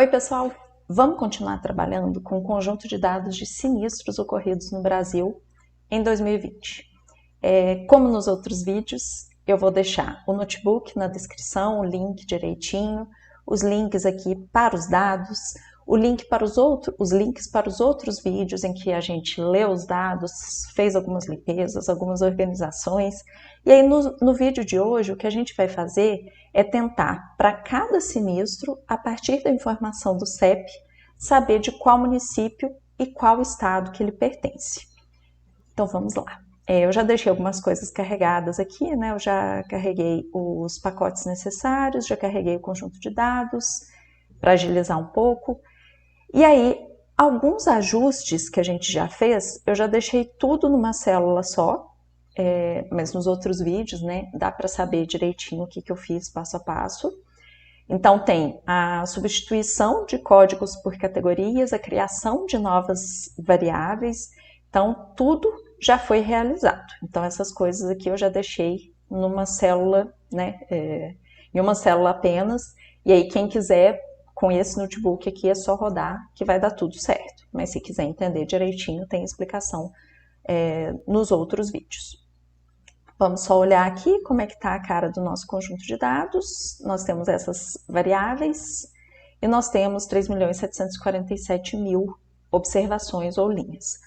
Oi, pessoal! Vamos continuar trabalhando com o conjunto de dados de sinistros ocorridos no Brasil em 2020. Como nos outros vídeos, eu vou deixar o notebook na descrição, o link direitinho, os links aqui para os dados, os links para os outros vídeos em que a gente leu os dados, fez algumas limpezas, algumas organizações. E aí no vídeo de hoje o que a gente vai fazer é tentar, para cada sinistro, a partir da informação do CEP, saber de qual município e qual estado que ele pertence. Então vamos lá. Eu já deixei algumas coisas carregadas aqui, né? Eu já carreguei os pacotes necessários, já carreguei o conjunto de dados para agilizar um pouco. E aí, alguns ajustes que a gente já fez, eu já deixei tudo numa célula só, mas nos outros vídeos, né, dá para saber direitinho o que eu fiz passo a passo. Então tem a substituição de códigos por categorias, a criação de novas variáveis, então tudo já foi realizado. Então essas coisas aqui eu já deixei numa célula, né, em uma célula apenas, e aí quem quiser com esse notebook aqui é só rodar que vai dar tudo certo. Mas se quiser entender direitinho, tem explicação nos outros vídeos. Vamos só olhar aqui como é que está a cara do nosso conjunto de dados. Nós temos essas variáveis e nós temos 3.747.000 observações ou linhas.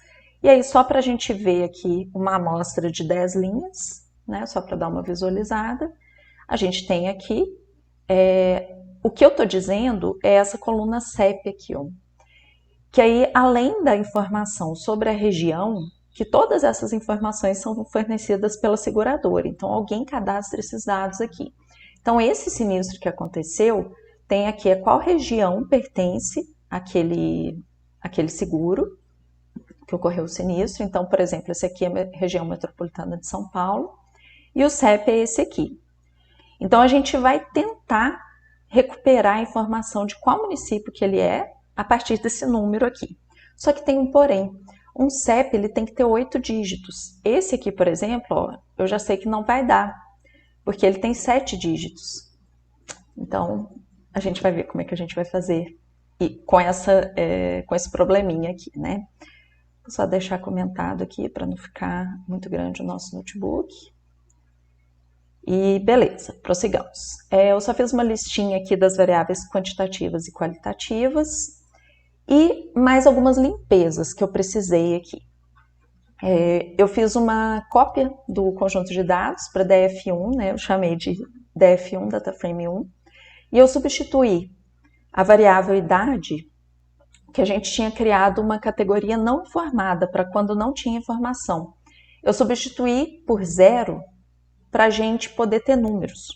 E aí, só para a gente ver aqui uma amostra de 10 linhas, né, só para dar uma visualizada, a gente tem aqui, o que eu estou dizendo é essa coluna CEP aqui, ó, que aí, além da informação sobre a região, que todas essas informações são fornecidas pela seguradora, então alguém cadastra esses dados aqui. Então esse sinistro que aconteceu, tem aqui a qual região pertence aquele seguro que ocorreu o sinistro. Então, por exemplo, esse aqui é a região metropolitana de São Paulo e o CEP é esse aqui. Então a gente vai tentar recuperar a informação de qual município que ele é a partir desse número aqui. Só que tem um porém. Um CEP ele tem que ter 8 dígitos. Esse aqui, por exemplo, ó, eu já sei que não vai dar, porque ele tem 7 dígitos. Então, a gente vai ver como é que a gente vai fazer com esse probleminha aqui, né? Vou só deixar comentado aqui para não ficar muito grande o nosso notebook. E beleza, prossigamos. Eu só fiz uma listinha aqui das variáveis quantitativas e qualitativas. E mais algumas limpezas que eu precisei aqui. Eu fiz uma cópia do conjunto de dados para DF1, né? Eu chamei de DF1, DataFrame 1, e eu substituí a variável idade, que a gente tinha criado uma categoria não informada para quando não tinha informação. Eu substituí por 0 para a gente poder ter números,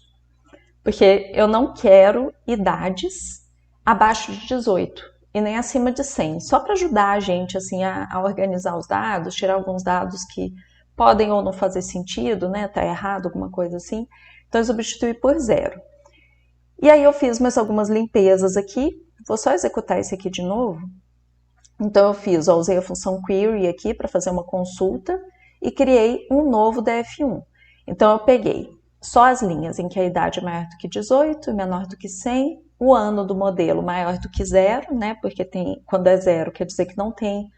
porque eu não quero idades abaixo de 18. E nem acima de 100, só para ajudar a gente assim, a organizar os dados, tirar alguns dados que podem ou não fazer sentido, né? Tá errado, alguma coisa assim. Então eu substituí por 0. E aí eu fiz mais algumas limpezas aqui, vou só executar esse aqui de novo. Então eu usei a função query aqui para fazer uma consulta e criei um novo DF1. Então eu peguei só as linhas em que a idade é maior do que 18 e menor do que 100, o ano do modelo maior do que 0, né? Porque quando é 0 quer dizer que não tem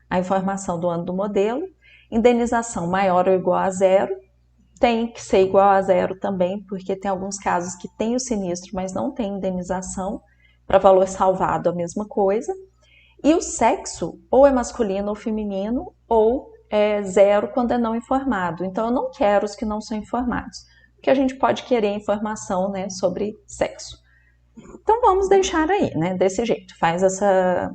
a informação do ano do modelo. Indenização maior ou igual a 0, tem que ser igual a 0 também, porque tem alguns casos que tem o sinistro, mas não tem indenização, para valor salvado a mesma coisa. E o sexo ou é masculino ou feminino, ou é 0 quando é não informado. Então eu não quero os que não são informados, porque a gente pode querer informação, né, sobre sexo. Então vamos deixar aí, né, desse jeito, faz essa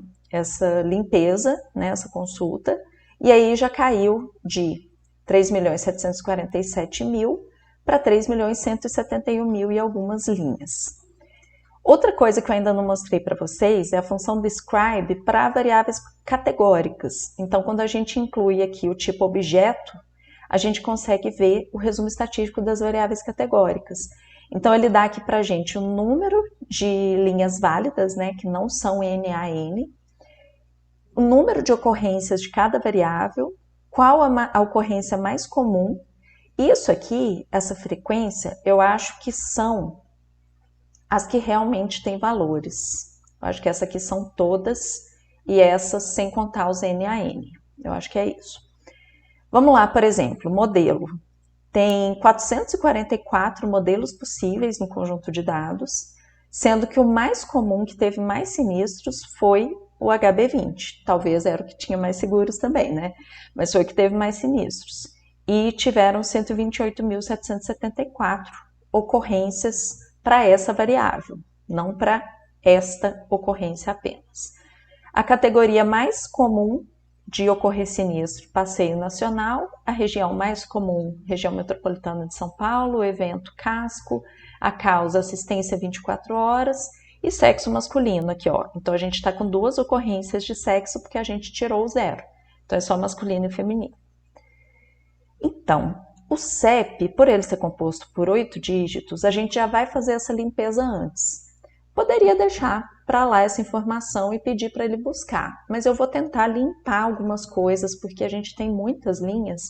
limpeza, né, essa consulta, e aí já caiu de 3.747.000 para 3.171.000 e algumas linhas. Outra coisa que eu ainda não mostrei para vocês é a função describe para variáveis categóricas. Então quando a gente inclui aqui o tipo objeto, a gente consegue ver o resumo estatístico das variáveis categóricas. Então ele dá aqui para a gente o número de linhas válidas, né, que não são NaN, o número de ocorrências de cada variável, qual a ocorrência mais comum. Isso aqui, essa frequência, eu acho que são as que realmente têm valores. Eu acho que essa aqui são todas e essas sem contar os NaN. Eu acho que é isso. Vamos lá, por exemplo, modelo. Tem 444 modelos possíveis no conjunto de dados, sendo que o mais comum, que teve mais sinistros, foi o HB20. Talvez era o que tinha mais seguros também, né? Mas foi o que teve mais sinistros. E tiveram 128.774 ocorrências para essa variável, não para esta ocorrência apenas. A categoria mais comum de ocorrer sinistro, passeio nacional, a região mais comum, região metropolitana de São Paulo, evento casco, a causa assistência 24 horas e sexo masculino aqui, ó. Então a gente está com 2 ocorrências de sexo porque a gente tirou o 0. Então é só masculino e feminino. Então, o CEP, por ele ser composto por 8 dígitos, a gente já vai fazer essa limpeza antes. Poderia deixar para lá essa informação e pedir para ele buscar, mas eu vou tentar limpar algumas coisas, porque a gente tem muitas linhas,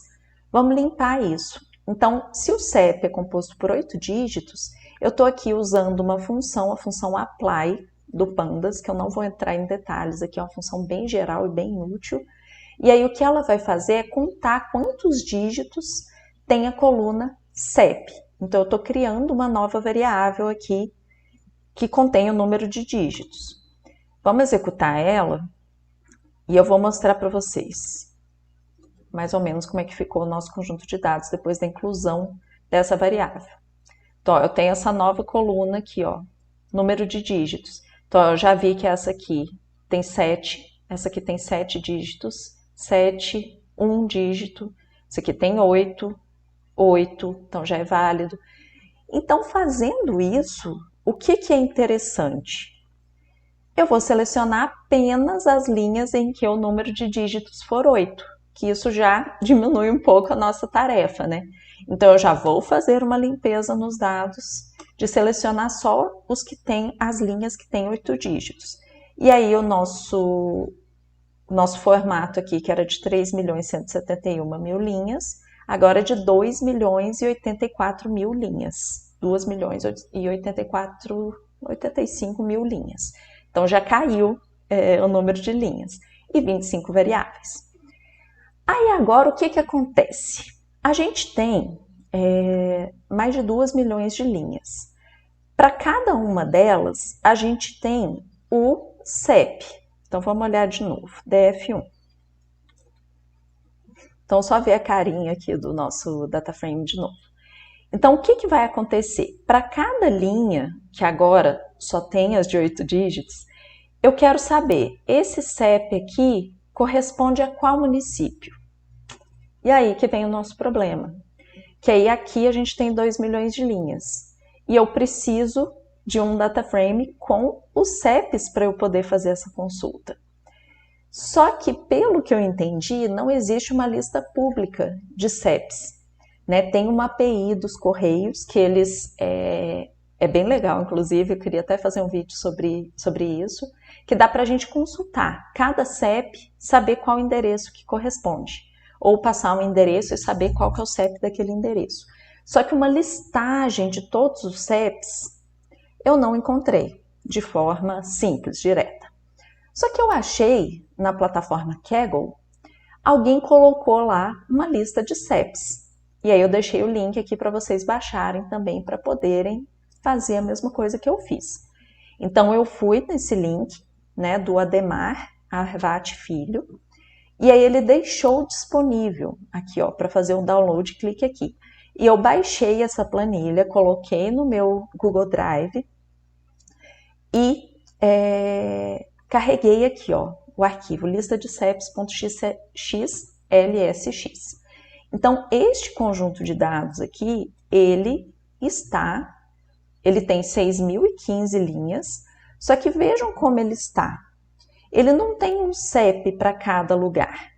vamos limpar isso. Então, se o CEP é composto por 8 dígitos, eu estou aqui usando uma função, a função apply do Pandas, que eu não vou entrar em detalhes aqui, é uma função bem geral e bem útil, e aí o que ela vai fazer é contar quantos dígitos tem a coluna CEP. Então, eu estou criando uma nova variável aqui, que contém o número de dígitos. Vamos executar ela e eu vou mostrar para vocês mais ou menos como é que ficou o nosso conjunto de dados depois da inclusão dessa variável. Então, eu tenho essa nova coluna aqui, ó, número de dígitos. Então, eu já vi que essa aqui tem 7, essa aqui tem 7 dígitos, 7, 1 dígito, essa aqui tem 8, 8, então já é válido. Então, fazendo isso, o que é interessante? Eu vou selecionar apenas as linhas em que o número de dígitos for 8, que isso já diminui um pouco a nossa tarefa, né? Então, eu já vou fazer uma limpeza nos dados de selecionar só os que têm as linhas que têm 8 dígitos. E aí, o nosso formato aqui, que era de 3.171.000 linhas, agora é de 2.084.000 linhas. 2.085.000 linhas. Então, já caiu o número de linhas. E 25 variáveis. Aí, agora, o que acontece? A gente tem mais de 2 milhões de linhas. Para cada uma delas, a gente tem o CEP. Então, vamos olhar de novo. DF1. Então, só ver a carinha aqui do nosso data frame de novo. Então, o que vai acontecer? Para cada linha, que agora só tem as de 8 dígitos, eu quero saber, esse CEP aqui corresponde a qual município? E aí que vem o nosso problema. Que aí aqui a gente tem 2 milhões de linhas. E eu preciso de um data frame com os CEPs para eu poder fazer essa consulta. Só que, pelo que eu entendi, não existe uma lista pública de CEPs. Né? Tem uma API dos Correios, que eles é bem legal, inclusive, eu queria até fazer um vídeo sobre isso, que dá para a gente consultar cada CEP, saber qual endereço que corresponde, ou passar um endereço e saber qual que é o CEP daquele endereço. Só que uma listagem de todos os CEPs eu não encontrei de forma simples, direta. Só que eu achei na plataforma Kaggle, alguém colocou lá uma lista de CEPs. E aí eu deixei o link aqui para vocês baixarem também para poderem fazer a mesma coisa que eu fiz. Então eu fui nesse link, né, do Ademar Arvati Filho, e aí ele deixou disponível aqui, ó, para fazer um download, clique aqui. E eu baixei essa planilha, coloquei no meu Google Drive e carreguei aqui, ó, o arquivo lista de ceps.xlsx. Então, este conjunto de dados aqui, ele tem 6.015 linhas, só que vejam como ele está. Ele não tem um CEP para cada lugar.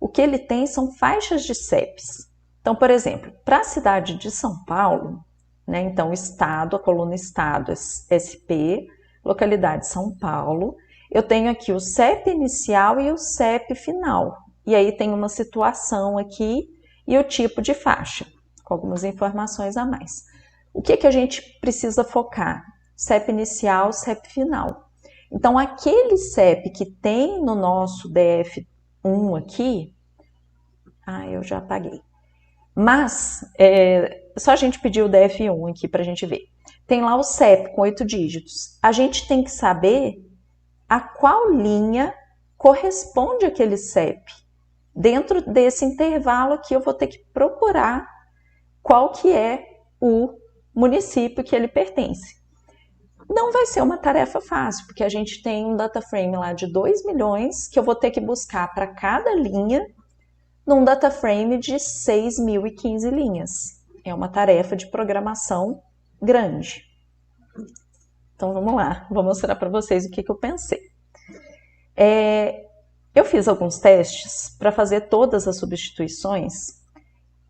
O que ele tem são faixas de CEPs. Então, por exemplo, para a cidade de São Paulo, né, então estado, a coluna estado SP, localidade São Paulo, eu tenho aqui o CEP inicial e o CEP final. E aí tem uma situação aqui e o tipo de faixa, com algumas informações a mais. O que a gente precisa focar? CEP inicial, CEP final. Então, aquele CEP que tem no nosso DF1 aqui, eu já apaguei. Mas, só a gente pedir o DF1 aqui para a gente ver. Tem lá o CEP com 8 dígitos. A gente tem que saber a qual linha corresponde aquele CEP. Dentro desse intervalo aqui, eu vou ter que procurar qual que é o município que ele pertence. Não vai ser uma tarefa fácil, porque a gente tem um data frame lá de 2 milhões que eu vou ter que buscar para cada linha num data frame de 6.015 linhas. É uma tarefa de programação grande. Então vamos lá, vou mostrar para vocês o que eu pensei. Eu fiz alguns testes para fazer todas as substituições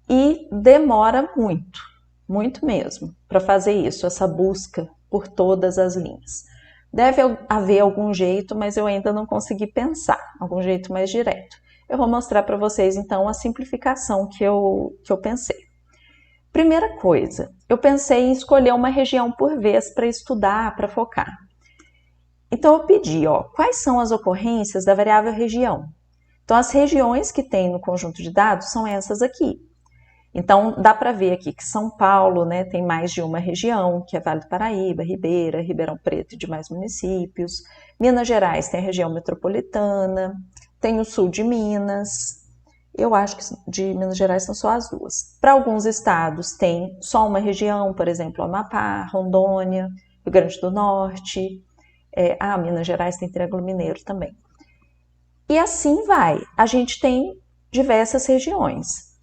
e demora muito, muito mesmo, para fazer isso, essa busca por todas as linhas. Deve haver algum jeito, mas eu ainda não consegui pensar, algum jeito mais direto. Eu vou mostrar para vocês, então, a simplificação que eu pensei. Primeira coisa, eu pensei em escolher uma região por vez para estudar, para focar. Então, eu pedi, quais são as ocorrências da variável região? Então, as regiões que tem no conjunto de dados são essas aqui. Então, dá para ver aqui que São Paulo, né, tem mais de uma região, que é Vale do Paraíba, Ribeirão Preto e demais municípios. Minas Gerais tem a região metropolitana, tem o sul de Minas. Eu acho que de Minas Gerais são só as duas. Para alguns estados tem só uma região, por exemplo, Amapá, Rondônia, Rio Grande do Norte. Minas Gerais tem Triângulo Mineiro também. E assim vai. A gente tem diversas regiões.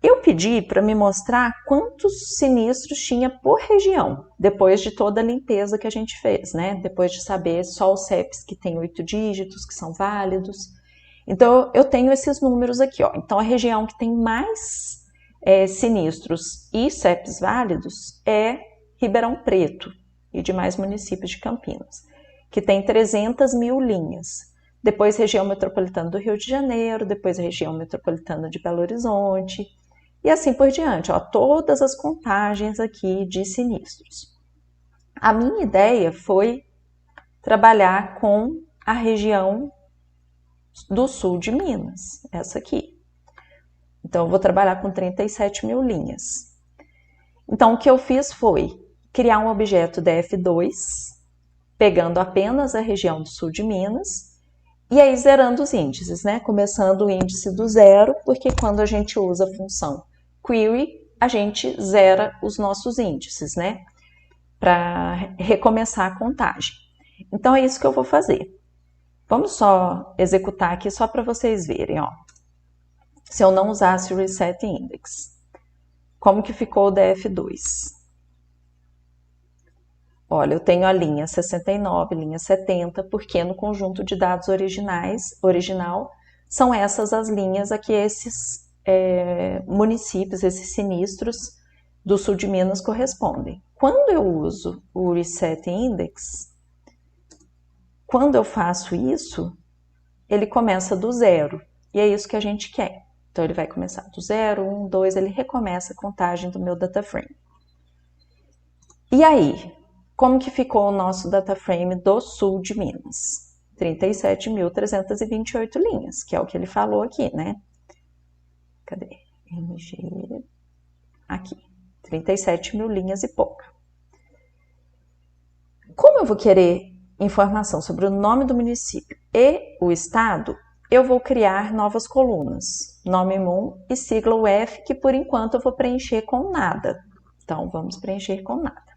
Eu pedi para me mostrar quantos sinistros tinha por região, depois de toda a limpeza que a gente fez, né? Depois de saber só os CEPs que têm 8 dígitos, que são válidos. Então, eu tenho esses números aqui, Então, a região que tem mais sinistros e CEPs válidos é Ribeirão Preto e demais municípios de Campinas, que tem 300 mil linhas. Depois, região metropolitana do Rio de Janeiro, depois a região metropolitana de Belo Horizonte, e assim por diante, todas as contagens aqui de sinistros. A minha ideia foi trabalhar com a região do sul de Minas, essa aqui. Então, eu vou trabalhar com 37 mil linhas. Então, o que eu fiz foi criar um objeto df2, pegando apenas a região do sul de Minas, e aí zerando os índices, né? Começando o índice do zero, porque quando a gente usa a função query, a gente zera os nossos índices, né? Para recomeçar a contagem. Então, é isso que eu vou fazer. Vamos só executar aqui, só para vocês verem, Se eu não usasse o reset index. Como que ficou o df2? Olha, eu tenho a linha 69, linha 70, porque no conjunto de dados original, são essas as linhas a que esses municípios, esses sinistros do sul de Minas correspondem. Quando eu uso o reset index, quando eu faço isso, ele começa do zero, e é isso que a gente quer. Então, ele vai começar do 0, 1, 2, ele recomeça a contagem do meu data frame. E aí, como que ficou o nosso data frame do sul de Minas? 37.328 linhas, que é o que ele falou aqui, né? Cadê? MG... Aqui, 37 mil linhas e pouca. Como eu vou querer informação sobre o nome do município e o estado, eu vou criar novas colunas, nome MUN e sigla UF, que por enquanto eu vou preencher com nada. Então, vamos preencher com nada.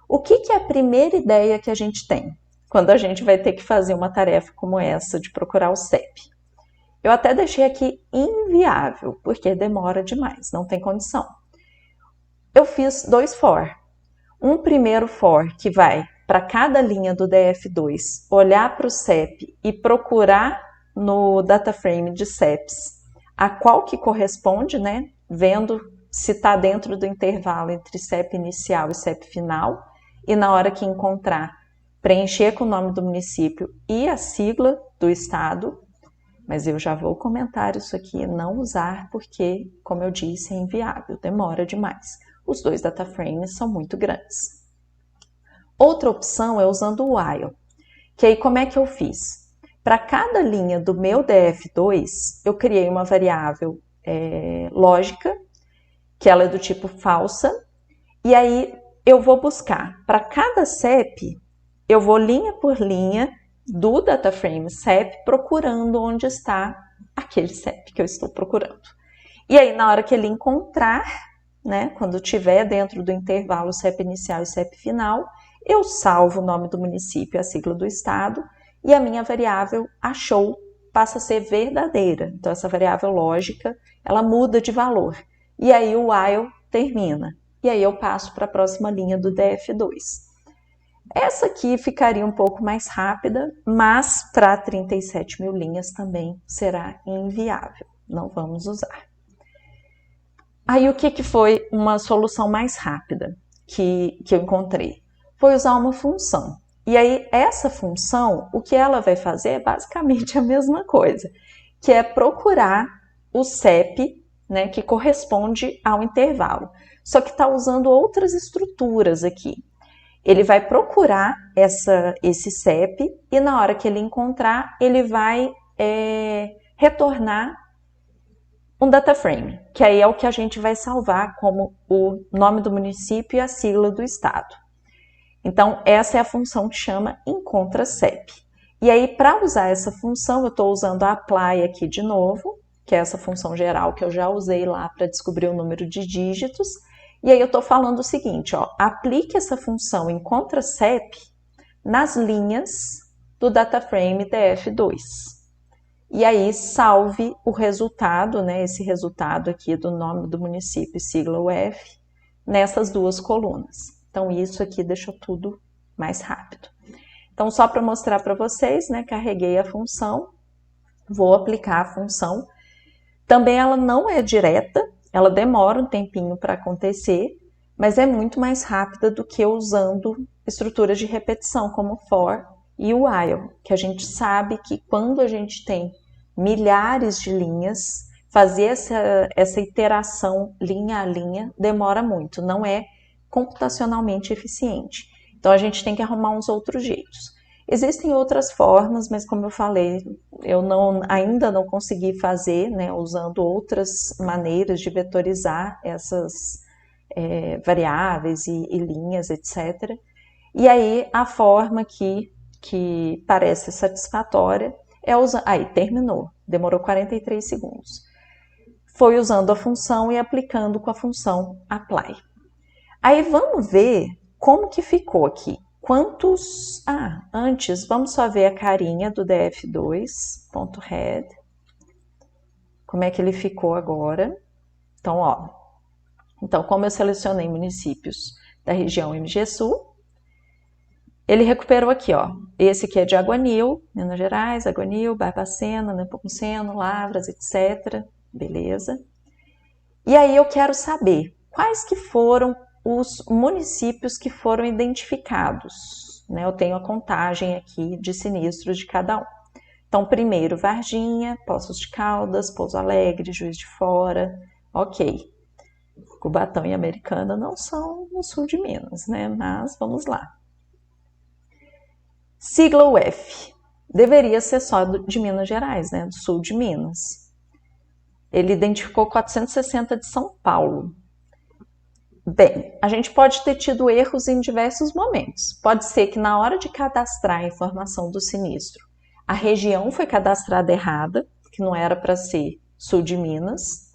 O que é a primeira ideia que a gente tem quando a gente vai ter que fazer uma tarefa como essa de procurar o CEP? Eu até deixei aqui inviável, porque demora demais, não tem condição. Eu fiz 2 for. Um primeiro for que vai para cada linha do df2 olhar para o CEP e procurar no data frame de CEPs a qual que corresponde, né? Vendo se está dentro do intervalo entre CEP inicial e CEP final, e na hora que encontrar, preencher com o nome do município e a sigla do estado. Mas eu já vou comentar isso aqui, não usar, porque, como eu disse, é inviável, demora demais. Os 2 data frames são muito grandes. Outra opção é usando o while. Que aí como é que eu fiz? Para cada linha do meu DF2, eu criei uma variável lógica, que ela é do tipo falsa, e aí eu vou buscar para cada CEP, eu vou linha por linha do DataFrame CEP procurando onde está aquele CEP que eu estou procurando. E aí na hora que ele encontrar, né, quando tiver dentro do intervalo CEP inicial e CEP final, eu salvo o nome do município, a sigla do estado, e a minha variável achou passa a ser verdadeira. Então essa variável lógica, ela muda de valor. E aí o while termina. E aí eu passo para a próxima linha do DF2. Essa aqui ficaria um pouco mais rápida, mas para 37 mil linhas também será inviável. Não vamos usar. Aí o que foi uma solução mais rápida que eu encontrei? Foi usar uma função. E aí essa função, o que ela vai fazer é basicamente a mesma coisa, que é procurar o CEP, né, que corresponde ao intervalo. Só que está usando outras estruturas aqui. Ele vai procurar esse CEP e na hora que ele encontrar, ele vai retornar um DataFrame, que aí é o que a gente vai salvar como o nome do município e a sigla do estado. Então, essa é a função que chama EncontraCEP. E aí, para usar essa função, eu estou usando a apply aqui de novo, que é essa função geral que eu já usei lá para descobrir o número de dígitos. E aí eu estou falando o seguinte, ó, aplique essa função EncontraCEP nas linhas do DataFrame DF2. E aí salve o resultado, né, esse resultado aqui do nome do município e sigla UF, nessas duas colunas. Então isso aqui deixou tudo mais rápido. Então só para mostrar para vocês, né, carreguei a função, vou aplicar a função. Também ela não é direta, ela demora um tempinho para acontecer, mas é muito mais rápida do que usando estruturas de repetição como for e o while, que a gente sabe que quando a gente tem milhares de linhas, fazer essa iteração linha a linha demora muito, não é computacionalmente eficiente. Então a gente tem que arrumar uns outros jeitos. Existem outras formas, mas como eu falei, eu ainda não consegui fazer, né, usando outras maneiras de vetorizar essas variáveis e linhas, etc. E aí a forma que parece satisfatória é usar... Aí, terminou. Demorou 43 segundos. Foi usando a função e aplicando com a função apply. Aí vamos ver como que ficou aqui. Quantos... antes, vamos só ver a carinha do df2.head. Como é que ele ficou agora. Então, ó. Então, como eu selecionei municípios da região MG Sul, ele recuperou aqui, ó. Esse aqui é de Aguanil, Minas Gerais, Aguanil, Barbacena, Nepomuceno, Lavras, etc. Beleza. E aí eu quero saber quais que foram os municípios que foram identificados, né? Eu tenho a contagem aqui de sinistros de cada um. Então, primeiro, Varginha, Poços de Caldas, Pouso Alegre, Juiz de Fora, ok. Cubatão e Americana não são no sul de Minas, né? Mas vamos lá. Sigla UF. Deveria ser só de Minas Gerais, né? Do sul de Minas. Ele identificou 460 de São Paulo. Bem, a gente pode ter tido erros em diversos momentos. Pode ser que na hora de cadastrar a informação do sinistro, a região foi cadastrada errada, que não era para ser sul de Minas.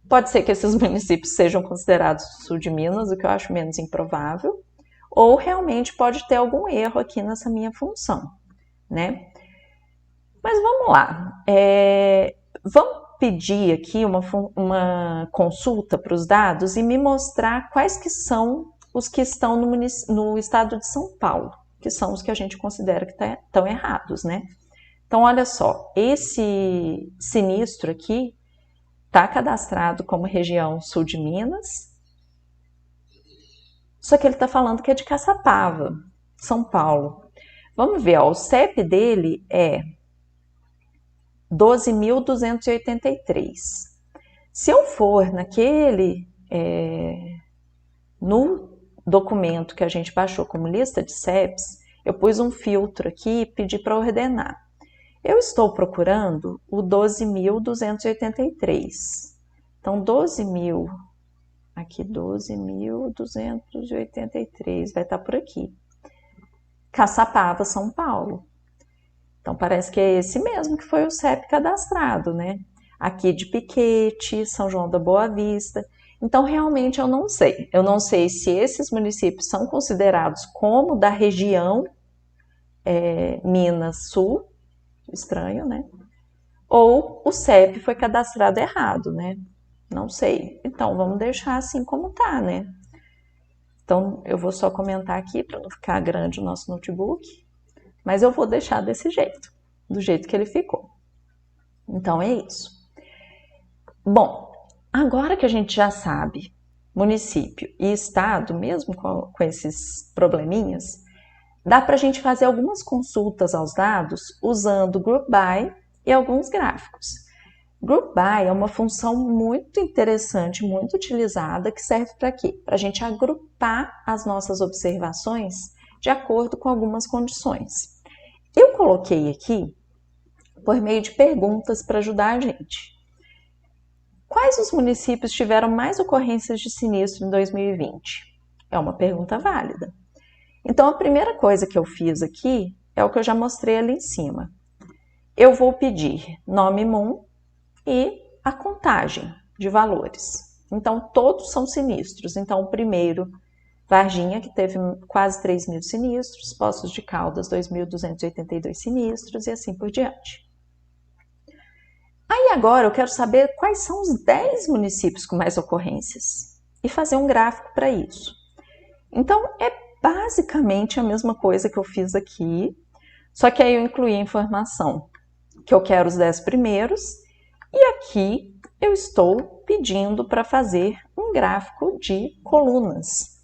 Pode ser que esses municípios sejam considerados sul de Minas, o que eu acho menos improvável. Ou realmente pode ter algum erro aqui nessa minha função, né? Mas vamos lá. Vamos pedir aqui uma consulta para os dados e me mostrar quais que são os que estão no estado de São Paulo, que são os que a gente considera que estão errados, né? Então, olha só, esse sinistro aqui está cadastrado como região sul de Minas, só que ele está falando que é de Caçapava, São Paulo. Vamos ver, ó, o CEP dele é 12.283. Se eu for no documento que a gente baixou como lista de CEPs, eu pus um filtro aqui e pedi para ordenar. Eu estou procurando o 12.283. Então, 12.000, aqui 12.283, vai estar por aqui. Caçapava, São Paulo. Então, parece que é esse mesmo que foi o CEP cadastrado, né? Aqui de Piquete, São João da Boa Vista. Então, realmente, eu não sei. Eu não sei se esses municípios são considerados como da região Minas Sul, estranho, né? Ou o CEP foi cadastrado errado, né? Não sei. Então, vamos deixar assim como tá, né? Então, eu vou só comentar aqui para não ficar grande o nosso notebook, mas eu vou deixar desse jeito, do jeito que ele ficou. Então, é isso. Bom, agora que a gente já sabe município e estado, mesmo com esses probleminhas, dá para a gente fazer algumas consultas aos dados usando Group By e alguns gráficos. Group By é uma função muito interessante, muito utilizada, que serve para quê? Para a gente agrupar as nossas observações de acordo com algumas condições. Eu coloquei aqui por meio de perguntas para ajudar a gente. Quais os municípios tiveram mais ocorrências de sinistro em 2020? É uma pergunta válida. Então, a primeira coisa que eu fiz aqui é o que eu já mostrei ali em cima. Eu vou pedir nome MUM e a contagem de valores. Então, todos são sinistros. Então, o primeiro, Varginha, que teve quase 3.000 sinistros, Poços de Caldas, 2.282 sinistros e assim por diante. Aí agora eu quero saber quais são os 10 municípios com mais ocorrências e fazer um gráfico para isso. Então, é basicamente a mesma coisa que eu fiz aqui, só que aí eu incluí a informação que eu quero os 10 primeiros e aqui eu estou pedindo para fazer um gráfico de colunas,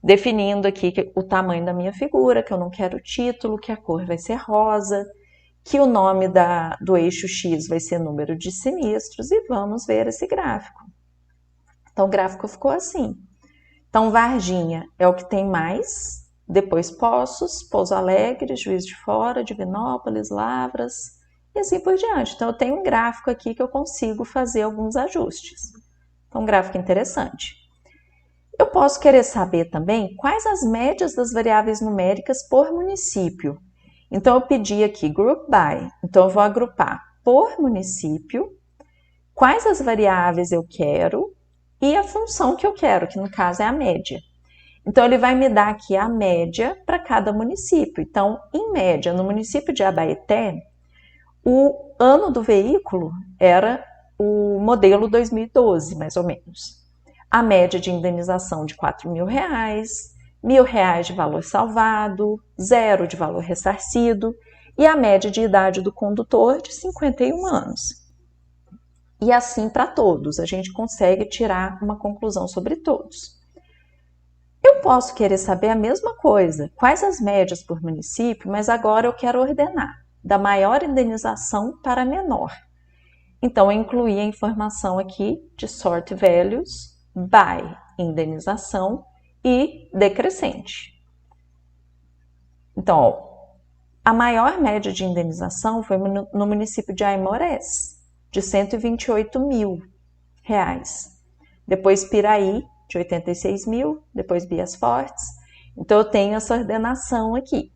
definindo aqui o tamanho da minha figura, que eu não quero título, que a cor vai ser rosa, que o nome do eixo X vai ser número de sinistros e vamos ver esse gráfico. Então, o gráfico ficou assim. Então, Varginha é o que tem mais, depois Poços, Pouso Alegre, Juiz de Fora, Divinópolis, Lavras e assim por diante. Então, eu tenho um gráfico aqui que eu consigo fazer alguns ajustes. Então, um gráfico interessante. Eu posso querer saber também quais as médias das variáveis numéricas por município. Então, eu pedi aqui Group By. Então, eu vou agrupar por município, quais as variáveis eu quero e a função que eu quero, que no caso é a média. Então, ele vai me dar aqui a média para cada município. Então, em média, no município de Abaeté, o ano do veículo era o modelo 2012, mais ou menos. A média de indenização de R$4.000, R$1.000 de valor salvado, 0 de valor ressarcido e a média de idade do condutor de 51 anos. E assim para todos, a gente consegue tirar uma conclusão sobre todos. Eu posso querer saber a mesma coisa, quais as médias por município, mas agora eu quero ordenar, da maior indenização para a menor. Então, eu incluí a informação aqui de Sort Values by indenização e decrescente. Então, ó, a maior média de indenização foi no município de Aimorés, de R$128.000. Depois Piraí, de 86.000, depois Bias Fortes. Então, eu tenho essa ordenação aqui.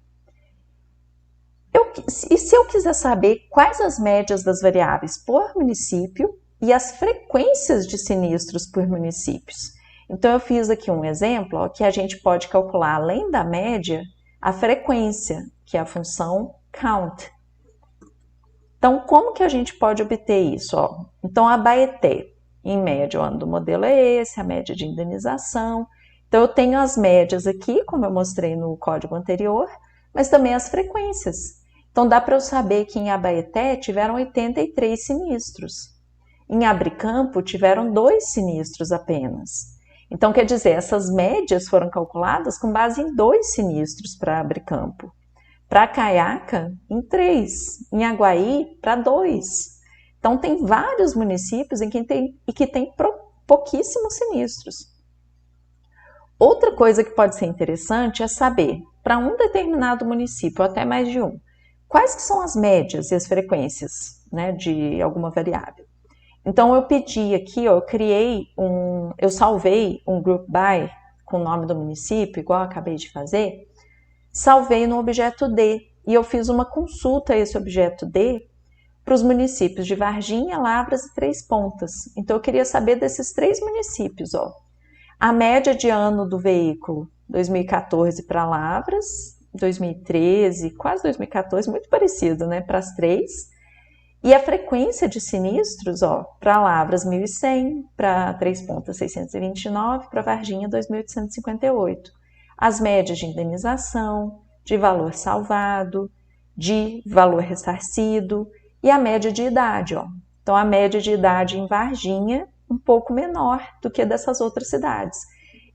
E se eu quiser saber quais as médias das variáveis por município e as frequências de sinistros por municípios? Então, eu fiz aqui um exemplo ó, que a gente pode calcular, além da média, a frequência, que é a função count. Então, como que a gente pode obter isso? Ó? Então, a Abaeté, em média, o ano do modelo é esse, a média de indenização. Então, eu tenho as médias aqui, como eu mostrei no código anterior, mas também as frequências. Então, dá para eu saber que em Abaeté tiveram 83 sinistros. Em Abricampo, tiveram 2 sinistros apenas. Então, quer dizer, essas médias foram calculadas com base em 2 sinistros para Abricampo. Para Caiaca, em 3. Em Aguaí, para 2. Então, tem vários municípios em que tem pouquíssimos sinistros. Outra coisa que pode ser interessante é saber para um determinado município, ou até mais de um, quais que são as médias e as frequências, né, de alguma variável? Então eu pedi aqui, ó, eu salvei um group by com o nome do município, igual eu acabei de fazer, salvei no objeto D e eu fiz uma consulta a esse objeto D para os municípios de Varginha, Lavras e Três Pontas. Então eu queria saber desses 3 municípios, ó. A média de ano do veículo, 2014 para Lavras, 2013, quase 2014, muito parecido, né, para as 3. E a frequência de sinistros, ó, para Lavras 1.100, para Três Pontas 629, para Varginha 2.858. As médias de indenização, de valor salvado, de valor ressarcido e a média de idade, ó. Então a média de idade em Varginha um pouco menor do que dessas outras cidades.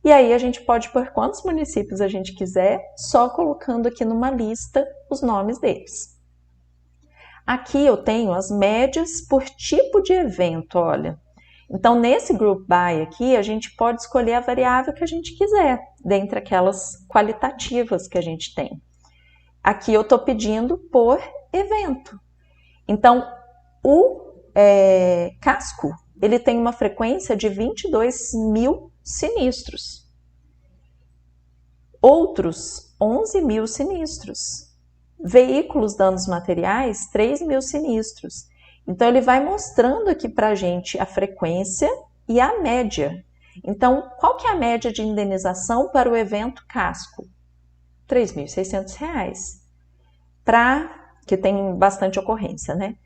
E aí a gente pode pôr quantos municípios a gente quiser, só colocando aqui numa lista os nomes deles. Aqui eu tenho as médias por tipo de evento, olha. Então, nesse group by aqui, a gente pode escolher a variável que a gente quiser, dentre aquelas qualitativas que a gente tem. Aqui eu estou pedindo por evento. Então, o casco, ele tem uma frequência de 22 mil sinistros. Outros, 11 mil sinistros. Veículos, danos materiais, 3 mil sinistros. Então, ele vai mostrando aqui para a gente a frequência e a média. Então, qual que é a média de indenização para o evento casco? R$ 3.600. Que tem bastante ocorrência, né?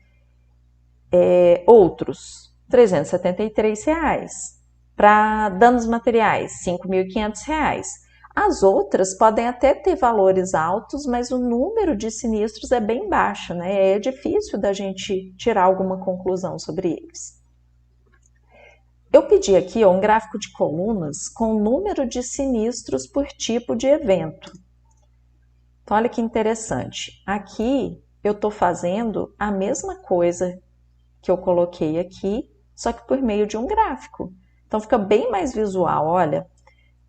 Outros, R$ 373. Para danos materiais, R$ 5.500. As outras podem até ter valores altos, mas o número de sinistros é bem baixo, né? É difícil da gente tirar alguma conclusão sobre eles. Eu pedi aqui um gráfico de colunas com o número de sinistros por tipo de evento. Então, olha que interessante. Aqui eu estou fazendo a mesma coisa que eu coloquei aqui, só que por meio de um gráfico. Então, fica bem mais visual. Olha,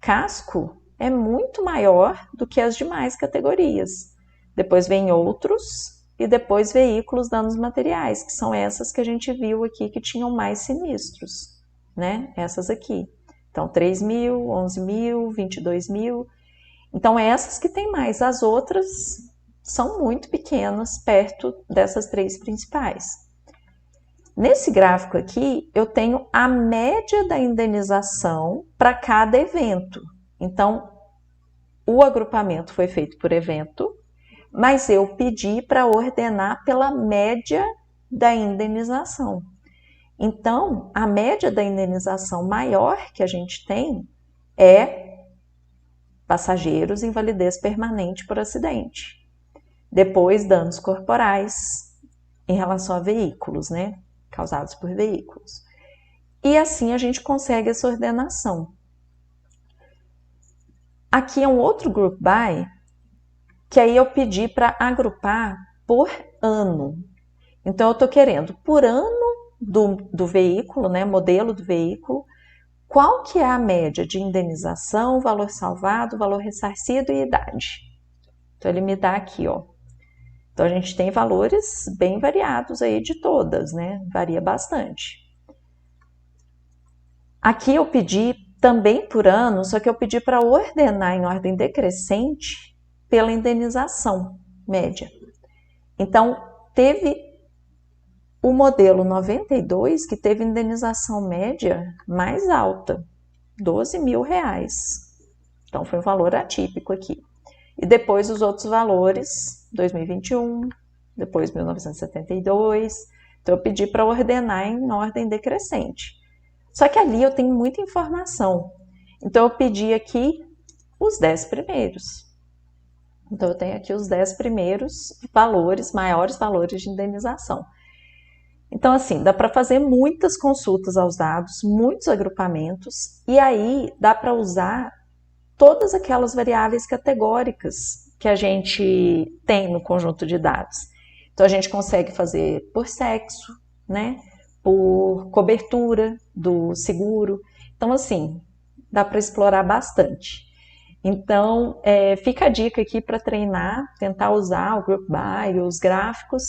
casco é muito maior do que as demais categorias. Depois vem outros e depois veículos, danos materiais, que são essas que a gente viu aqui que tinham mais sinistros, né? Essas aqui. Então, 3 mil, 11 mil, 22 mil. Então, essas que tem mais. As outras são muito pequenas perto dessas 3 principais. Nesse gráfico aqui, eu tenho a média da indenização para cada evento. Então, o agrupamento foi feito por evento, mas eu pedi para ordenar pela média da indenização. Então, a média da indenização maior que a gente tem é passageiros, invalidez permanente por acidente. Depois, danos corporais em relação a veículos, né? Causados por veículos. E assim a gente consegue essa ordenação. Aqui é um outro group by, que aí eu pedi para agrupar por ano. Então, eu estou querendo, por ano do veículo, né, modelo do veículo, qual que é a média de indenização, valor salvado, valor ressarcido e idade. Então, ele me dá aqui, ó. Então, a gente tem valores bem variados aí de todas, né? Varia bastante. Aqui eu pedi também por ano, só que eu pedi para ordenar em ordem decrescente pela indenização média. Então, teve o modelo 92 que teve indenização média mais alta, R$12 mil. Então, foi um valor atípico aqui. E depois os outros valores, 2021, depois 1972. Então, eu pedi para ordenar em ordem decrescente. Só que ali eu tenho muita informação. Então, eu pedi aqui os 10 primeiros. Então, eu tenho aqui os 10 primeiros valores, maiores valores de indenização. Então, assim, dá para fazer muitas consultas aos dados, muitos agrupamentos, e aí dá para usar todas aquelas variáveis categóricas que a gente tem no conjunto de dados. Então, a gente consegue fazer por sexo, né? Por cobertura do seguro. Então, assim, dá para explorar bastante. Então, fica a dica aqui para treinar, tentar usar o Group By, os gráficos,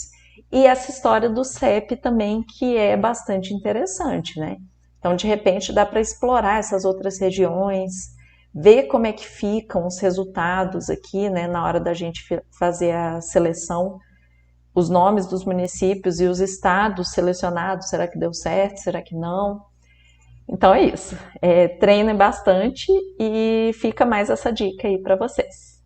e essa história do CEP também, que é bastante interessante, né? Então, de repente, dá para explorar essas outras regiões, ver como é que ficam os resultados aqui, né, na hora da gente fazer a seleção, os nomes dos municípios e os estados selecionados, será que deu certo, será que não? Então é isso, treinem bastante e fica mais essa dica aí para vocês.